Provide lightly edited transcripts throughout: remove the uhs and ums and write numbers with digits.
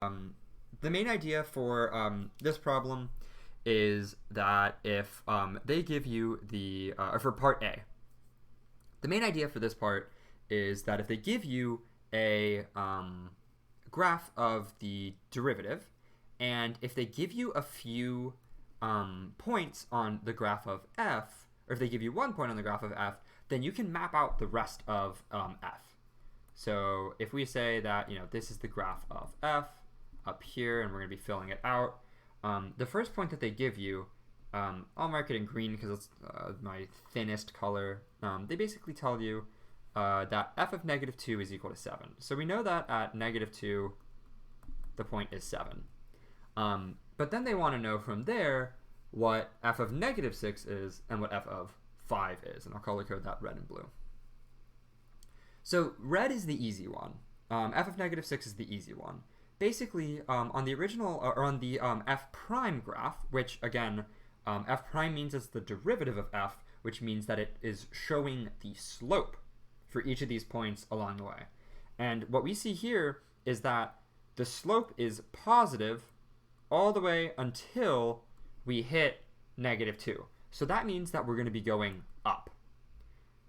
The main idea for this problem is that if they give you the, or for part A, the main idea for this part is that if they give you a graph of the derivative, and if they give you a few points on the graph of f, or if they give you 1 point on the graph of f, then you can map out the rest of f. So if we say that, this is the graph of f up here, and we're going to be filling it out, the first point that they give you, I'll mark it in green because it's my thinnest color. They basically tell you that f of negative 2 is equal to 7. So we know that at negative 2, the point is 7. But then they want to know from there what f of negative 6 is and what f of 5 is. And I'll color code that red and blue. So red is the easy one. F of negative 6 is the easy one. Basically, on the original, or on the f prime graph, which again, f prime means it's the derivative of f, which means that it is showing the slope for each of these points along the way. And what we see here is that the slope is positive all the way until we hit negative 2. So that means that we're going to be going up.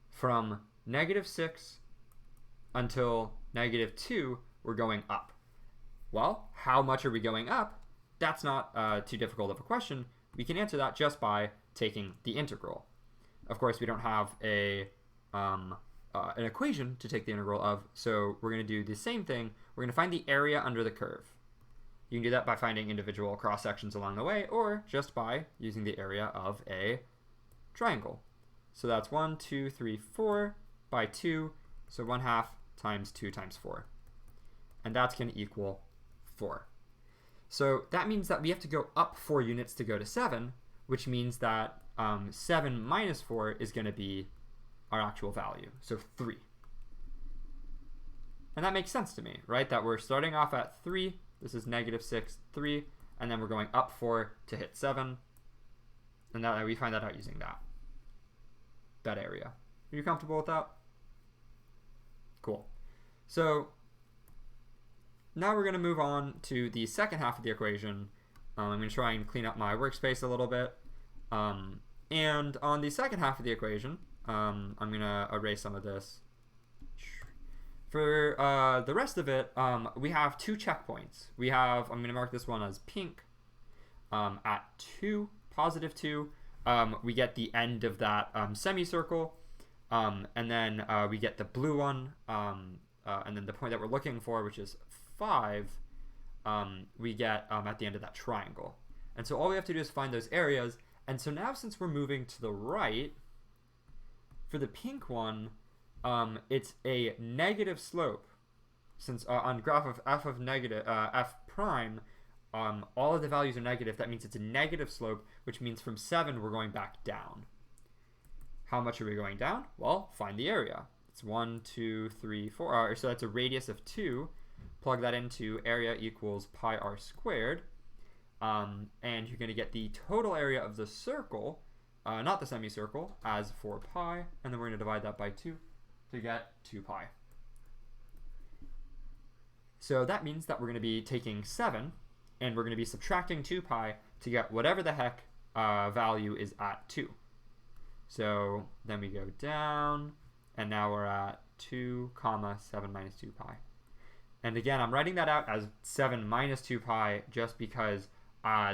From negative 6 until negative 2, we're going up. Well, how much are we going up? That's not too difficult of a question. We can answer that just by taking the integral. Of course, we don't have an equation to take the integral of, so we're going to do the same thing. We're going to find the area under the curve. You can do that by finding individual cross sections along the way, or just by using the area of a triangle. So that's 1, 2, 3, 4 by 2, so 1/2 times 2 times 4. And that's going to equal 4. So that means that we have to go up 4 units to go to 7, which means that 7 minus 4 is going to be our actual value, so 3. And that makes sense to me, right? That we're starting off at 3, this is negative 6, 3, and then we're going up 4 to hit 7, and that we find that out using that area. Are you comfortable with that? Cool. So now we're going to move on to the second half of the equation. I'm going to try and clean up my workspace a little bit. And on the second half of the equation, I'm going to erase some of this. For the rest of it, we have 2 checkpoints. I'm going to mark this one as pink. At 2, positive 2, we get the end of that semicircle. And then we get the blue one, and then the point that we're looking for, which is 5, we get at the end of that triangle. And so all we have to do is find those areas. And so now, since we're moving to the right, for the pink one, it's a negative slope. Since on graph of f of negative f prime, all of the values are negative, that means it's a negative slope, which means from 7 we're going back down. How much are we going down? Well, find the area. It's 1, 2, 3, 4. So that's a radius of 2. Plug that into area equals pi r squared. And you're going to get the total area of the circle, not the semicircle, as 4 pi. And then we're going to divide that by 2 to get 2 pi. So that means that we're going to be taking 7, and we're going to be subtracting 2 pi to get whatever the heck value is at 2. So then we go down, and now we're at 2 comma 7 minus 2 pi. And again, I'm writing that out as 7 minus 2 pi just because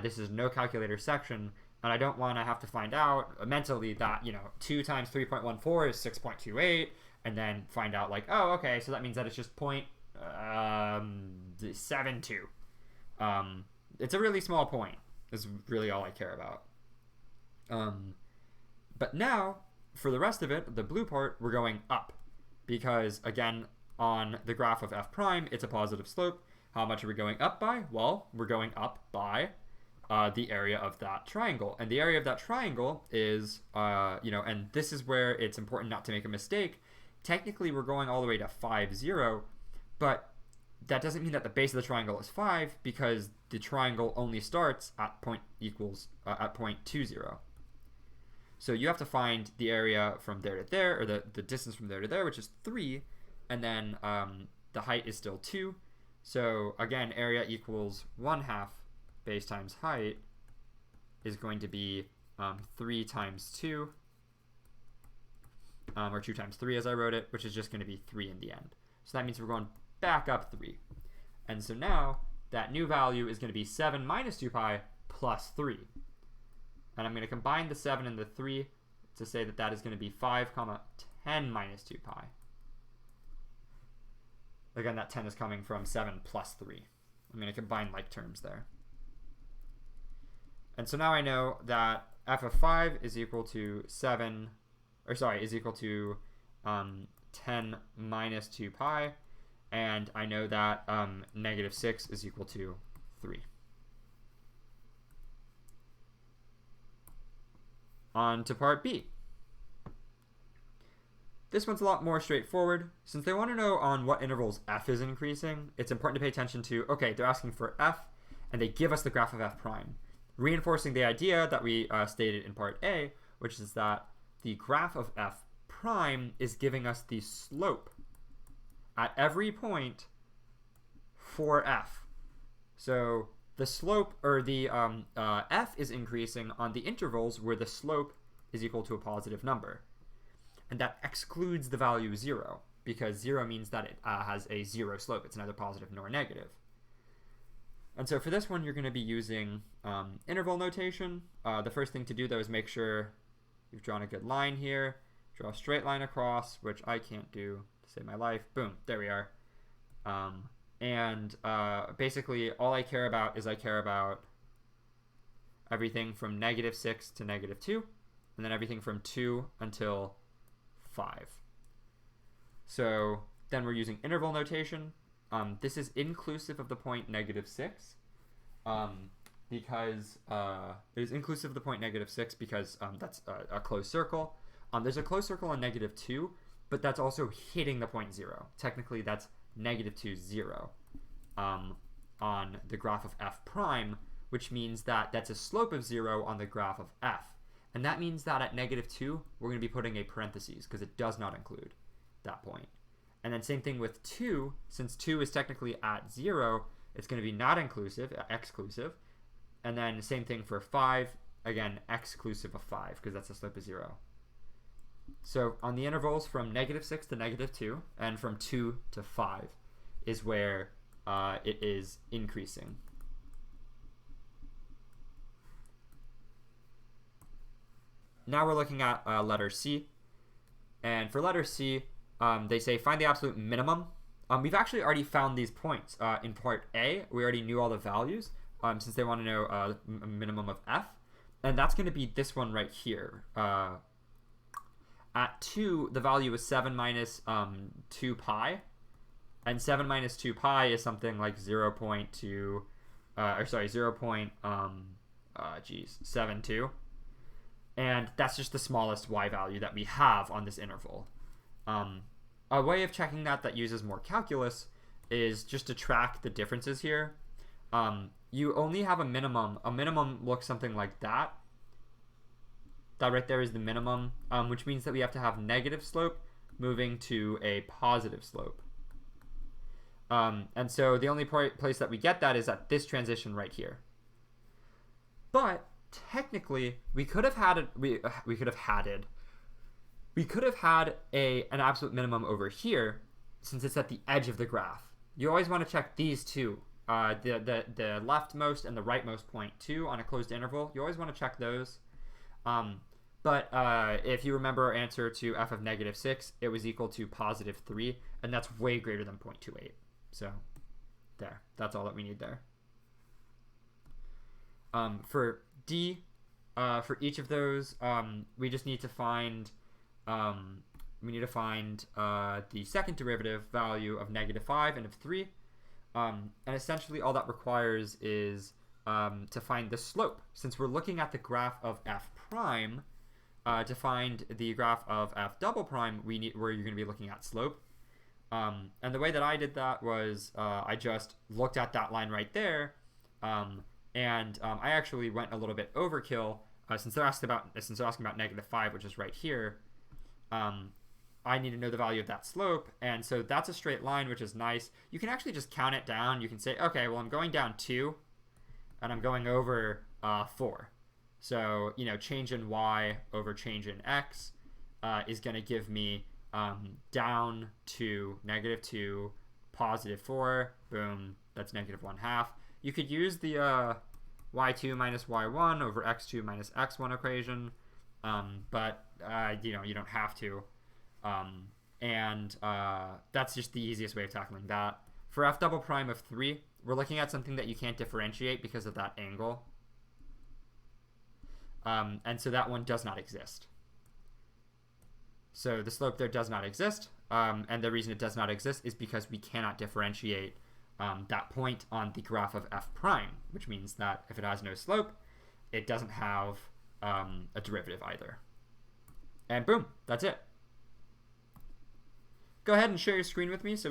this is no calculator section, and I don't want to have to find out mentally that 2 times 3.14 is 6.28, and then find out like, oh, okay, so that means that it's just 0.72. It's a really small point is really all I care about. But now, for the rest of it, the blue part, we're going up. Because, again, on the graph of f prime, it's a positive slope. How much are we going up by? Well, we're going up by the area of that triangle. And the area of that triangle is, and this is where it's important not to make a mistake. Technically, we're going all the way to 5, 0. But that doesn't mean that the base of the triangle is 5, because the triangle only starts at point 2, 0. So you have to find the area from there to there, or the distance from there to there, which is 3, and then the height is still 2. So again, area equals 1/2 base times height is going to be 3 times 2, or 2 times 3 as I wrote it, which is just going to be 3 in the end. So that means we're going back up 3. And so now that new value is going to be 7 minus 2 pi plus 3. And I'm going to combine the 7 and the 3 to say that that is going to be 5, 10 minus 2 pi. Again, that 10 is coming from 7 plus 3. I'm going to combine like terms there. And so now I know that f of 5 is equal to 10 minus 2 pi. And I know that negative 6 is equal to 3. On to part B. This one's a lot more straightforward. Since they want to know on what intervals f is increasing, it's important to pay attention to, okay, they're asking for f, and they give us the graph of f prime, reinforcing the idea that we stated in part A, which is that the graph of f prime is giving us the slope at every point for f. So the slope, or the f is increasing on the intervals where the slope is equal to a positive number. And that excludes the value 0, because 0 means that it has a 0 slope. It's neither positive nor negative. And so for this one, you're going to be using interval notation. The first thing to do, though, is make sure you've drawn a good line here. Draw a straight line across, which I can't do to save my life. Boom, there we are. Basically, all I care about is I care about everything from negative 6 to negative 2, and then everything from 2 until 5. So then we're using interval notation. This is inclusive of the point negative 6, because it is inclusive of the point negative 6 because that's a closed circle. There's a closed circle on negative 2, but that's also hitting the point 0. Technically, that's negative 2, 0 on the graph of f prime, which means that that's a slope of 0 on the graph of f. And that means that at negative 2, we're going to be putting a parentheses because it does not include that point. And then same thing with 2. Since 2 is technically at 0, it's going to be not inclusive, exclusive. And then same thing for 5, again, exclusive of 5 because that's a slope of 0. So on the intervals from negative 6 to negative 2 and from 2 to 5 is where it is increasing. Now we're looking at letter C. And for letter C, they say find the absolute minimum. We've actually already found these points. In part A, we already knew all the values since they want to know a minimum of f. And that's going to be this one right here. At 2, the value is 7 minus 2 pi. And 7 minus 2 pi is something like 0.72. And that's just the smallest y value that we have on this interval. A way of checking that uses more calculus is just to track the differences here. You only have a minimum. A minimum looks something like that. That right there is the minimum, which means that we have to have negative slope moving to a positive slope. And so the only place that we get that is at this transition right here. But technically, we could have had an absolute minimum over here, since it's at the edge of the graph. You always want to check these two, the leftmost and the rightmost point too on a closed interval. You always want to check those. But if you remember our answer to f of negative 6, it was equal to positive 3, and that's way greater than 0.28. So there, that's all that we need there. For D, for each of those, we just need to find the second derivative value of negative 5 and of 3. And essentially all that requires is to find the slope. Since we're looking at the graph of f prime, to find the graph of f double prime, where you're going to be looking at slope. And the way that I did that was I just looked at that line right there, and I actually went a little bit overkill since they're asking about negative 5, which is right here. I need to know the value of that slope. And so that's a straight line, which is nice. You can actually just count it down. You can say, okay, well, I'm going down 2 and I'm going over 4. So, you know, change in y over change in x is going to give me down to -2, +4. Boom, that's -1/2. You could use the y2 minus y1 over x2 minus x1 equation, but you know, you don't have to. That's just the easiest way of tackling that. For f double prime of 3, we're looking at something that you can't differentiate because of that angle. And so that one does not exist. So the slope there does not exist. And the reason it does not exist is because we cannot differentiate that point on the graph of f prime, which means that if it has no slope, it doesn't have a derivative either. And boom, that's it. Go ahead and share your screen with me so we